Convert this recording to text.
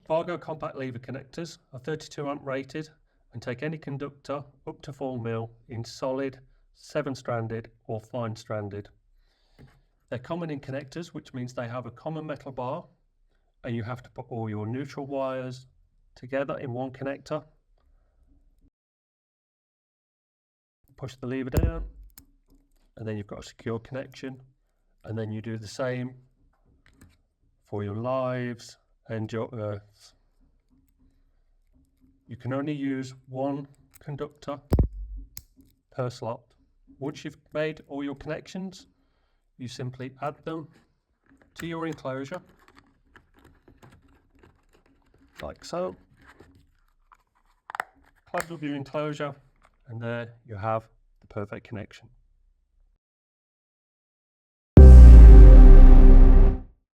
Fargo compact lever connectors are 32 amp rated and take any conductor up to 4 mil in solid, 7-stranded or fine stranded. They're common in connectors, which means they have a common metal bar and you have to put all your neutral wires together in one connector. Push the lever down and then you've got a secure connection, and then you do the same for your lives and your earths. You can only use one conductor per slot. Once you've made all your connections, you simply add them to your enclosure, like so. Close up your enclosure, and there you have the perfect connection.